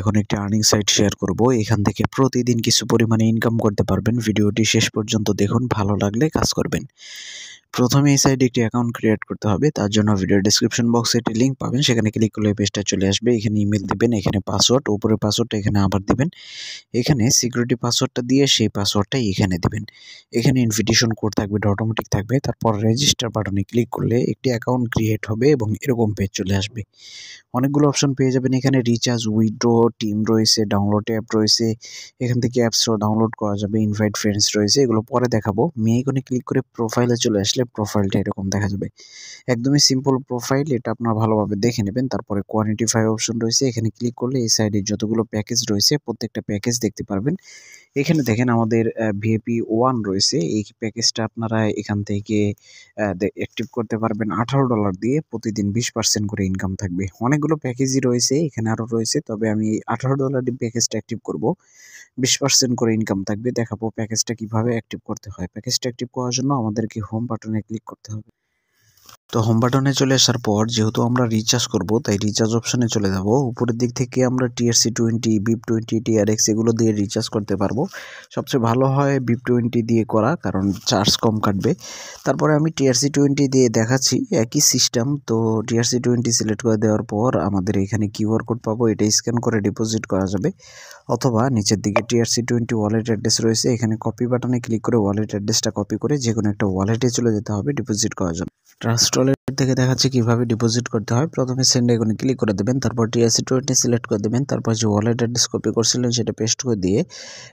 এখন একটি earning site share করব। এখান থেকে প্রতিদিন কিছু পরিমাণে ইনকাম করতে পারবেন। ভিডিওটি শেষ পর্যন্ত দেখুন, ভালো লাগলে কাজ করবেন। প্রথমে এই সাইটে একটি অ্যাকাউন্ট ক্রিয়েট করতে হবে। তার জন্য ভিডিও ডেসক্রিপশন বক্সে একটি লিঙ্ক পাবেন, সেখানে ক্লিক করলে পেজটা চলে আসবে। এখানে ইমেল দিবেন, এখানে পাসওয়ার্ড, উপরে পাসওয়ার্ডটা এখানে আবার দিবেন। এখানে সিকিউরিটি পাসওয়ার্ডটা দিয়ে সেই পাসওয়ার্ডটাই এখানে দিবেন। এখানে ইনভিটেশন কোড থাকবে, অটোমেটিক থাকবে। তারপর রেজিস্টার বাটনে ক্লিক করলে একটি অ্যাকাউন্ট ক্রিয়েট হবে এবং এরকম পেজ চলে আসবে। অনেকগুলো অপশন পেয়ে যাবেন এখানে। রিচার্জ, উইথড্র, টিম রয়েছে, ডাউনলোড অ্যাপ রয়েছে। এখান থেকে অ্যাপসও ডাউনলোড করা যাবে, ইনভাইট ফ্রেন্ডস রয়েছে, এগুলো পরে দেখাবো। মেয়ে আইকনে ক্লিক করে প্রোফাইলে চলে আসলে প্রোফাইলটা এরকম দেখা যাবে। একদমই সিম্পল প্রোফাইল, এটা আপনারা ভালোভাবে দেখে নেবেন। তারপরে কোয়ান্টিফাই অপশন রয়েছে, এখানে ক্লিক করলে এই সাইডে যতগুলো প্যাকেজ রয়েছে প্রত্যেকটা প্যাকেজ দেখতে পারবেন। এখানে দেখেন আমাদের ভিআইপি 1 রয়েছে। এই প্যাকেজটা আপনারা এখান থেকে অ্যাক্টিভ করতে পারবেন $18 দিয়ে। প্রতিদিন 20% করে ইনকাম থাকবে। অনেকগুলো প্যাকেজই রয়েছে, এখানে আরও রয়েছে, তবে আমি $18 দিয়ে প্যাকেজটা অ্যাক্টিভ করব। 20% করে ইনকাম থাকবে। দেখাবো প্যাকেজটা কিভাবে অ্যাক্টিভ করতে হয়। প্যাকেজটা অ্যাক্টিভ করার জন্য আমাদেরকে হোম বাটনে ক্লিক করতে হবে। তো হোম বাটনে চলে আসার পর যেহেতু আমরা রিচার্জ করব, তাই রিচার্জ অপশনে চলে যাব। উপরের দিক থেকে আমরা TRC20, BIP20, TRX এগুলো দিয়ে রিচার্জ করতে পারবো। সবচেয়ে ভালো হয় BIP20 দিয়ে করা, কারণ চার্জ কম কাটবে। তারপরে আমি TRC20 দিয়ে দেখাচ্ছি, একই সিস্টেম। তো TRC20 সিলেক্ট করে দেওয়ার পর আমাদের এখানে কিউআর কোড পাবো, এটা স্ক্যান করে ডিপোজিট করা যাবে। অথবা নিচের দিকে TRC20 ওয়ালেট অ্যাড্রেস রয়েছে, এখানে কপি বাটনে ক্লিক করে ওয়ালেট অ্যাড্রেসটা কপি করে যে কোনো একটা ওয়ালেটে চলে যেতে হবে ডিপোজিট করার জন্য। ট্রাস্ট ওয়ালেট থেকে দেখাচ্ছে কিভাবে ডিপোজিট করতে হয়। প্রথমে সেন্ড আইকনে ক্লিক করে দেবেন, তারপর TRC20 সিলেক্ট করে দেবেন, তারপর যে ওয়ালেট অ্যাড্রেস কপি করছিলেন সেটা পেস্ট করে দিয়ে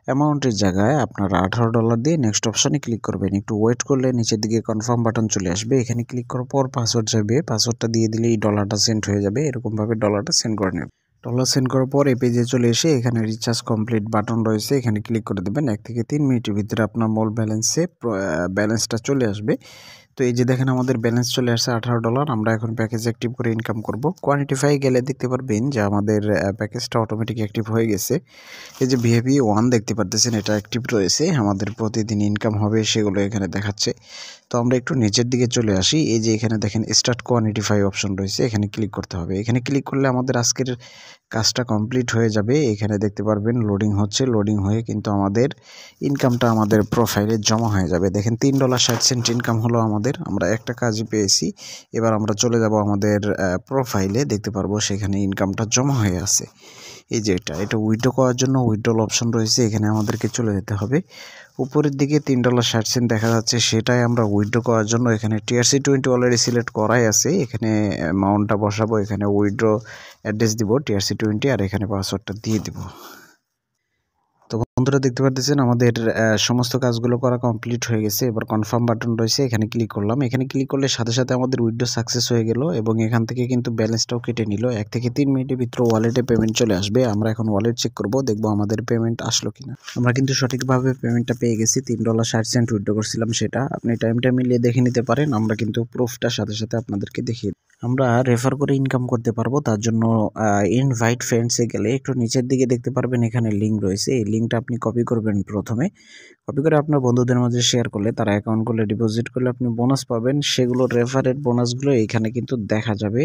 অ্যামাউন্টের জায়গায় আপনারা $18 দিয়ে নেক্সট অপশনে ক্লিক করবেন। একটু ওয়েট করলে নিচের দিকে কনফার্ম বাটন চলে আসবে। এখানে ক্লিক করার পর পাসওয়ার্ড যাবে, পাসওয়ার্ডটা দিয়ে দিলেই ডলারটা সেন্ড হয়ে যাবে। এরকমভাবে ডলারটা সেন্ড করে নেবেন। ডলার সেন্ড করার পর এই পেজে চলে এসে এখানে রিচার্জ কমপ্লিট বাটন রয়েছে, এখানে ক্লিক করে দেবেন। 1 থেকে 3 মিনিটের ভিতরে আপনার মূল ব্যালেন্সটা চলে আসবে। তো এই যে দেখেন আমাদের ব্যালেন্স চলে আসছে $18। আমরা এখন প্যাকেজ অ্যাক্টিভ করে ইনকাম করব। কোয়ান্টিফাই গেলে দেখতে পারবেন যে আমাদের প্যাকেজটা অটোমেটিক অ্যাক্টিভ হয়ে গেছে। এই যে ভিআইপি 1 দেখতে পারতেছেন, এটা অ্যাক্টিভ রয়েছে। আমাদের প্রতিদিন ইনকাম হবে সেগুলো এখানে দেখাচ্ছে। তো আমরা একটু নিচের দিকে চলে আসি। এই যে এখানে দেখেন স্টার্ট কোয়ান্টিফাই অপশন রয়েছে, এখানে ক্লিক করতে হবে। এখানে ক্লিক করলে আমাদের আজকের কাজটা কমপ্লিট হয়ে যাবে। এখানে দেখতে পারবেন লোডিং হচ্ছে, লোডিং হয়ে কিন্তু আমাদের ইনকামটা আমাদের প্রোফাইলে জমা হয়ে যাবে। দেখেন $3.60 ইনকাম হলো আমাদের। আমরা একটা কাজই পেয়েছি। এবার আমরা চলে যাব আমাদের প্রোফাইলে, দেখতে পারবো সেখানে ইনকামটা জমা হয়ে আছে। এই যে এটা উইথড্র করার জন্য উইথড্রল অপশন রয়েছে, এখানে আমাদেরকে চলে যেতে হবে। উপরের দিকে $3.60 দেখা যাচ্ছে, সেটাই আমরা উইথড্র করার জন্য এখানে TRC20 অলরেডি সিলেক্ট করাই আছে। এখানে অ্যামাউন্টটা বসাবো, এখানে উইথড্র অ্যাড্রেস দিব TRC20, আর এখানে পাসওয়ার্ডটা দিয়ে দিব। তো বন্ধুরা দেখতে পাচ্ছেন আমাদের সমস্ত কাজগুলো করা কমপ্লিট হয়ে গেছে। এবার কনফার্ম বাটন রয়েছে, এখানে ক্লিক করলাম। এখানে ক্লিক করলে সাথে সাথে আমাদের উইথড্র সাকসেস হয়ে গেল এবং এখান থেকে কিন্তু ব্যালেন্সটাও কেটে নিল। 1 থেকে 3 মিনিটের ভিতরে ওয়ালেটে পেমেন্ট চলে আসবে। আমরা এখন ওয়ালেট চেক করব, দেখব আমাদের পেমেন্ট আসলো কিনা। আমরা কিন্তু সঠিকভাবে পেমেন্টটা পেয়ে গেছি। $3.60 উইথড্র করছিলাম সেটা। আপনি টাইমটা মিলিয়ে দেখে নিতে পারেন। আমরা কিন্তু প্রুফটা সাথে সাথে আপনাদেরকে দেখিয়ে আমরা রেফার করে ইনকাম করতে পারবো। তার জন্য ইনভাইট ফ্রেন্ডসে গেলে একটু নিচের দিকে দেখতে পারবেন এখানে লিঙ্ক রয়েছে। এই লিঙ্কটা আপনি কপি করবেন। প্রথমে কপি করে আপনার বন্ধুদের মাঝে শেয়ার করলে, তারা অ্যাকাউন্ট করলে, ডিপোজিট করলে আপনি বোনাস পাবেন। সেগুলো রেফারের বোনাসগুলো এখানে কিন্তু দেখা যাবে।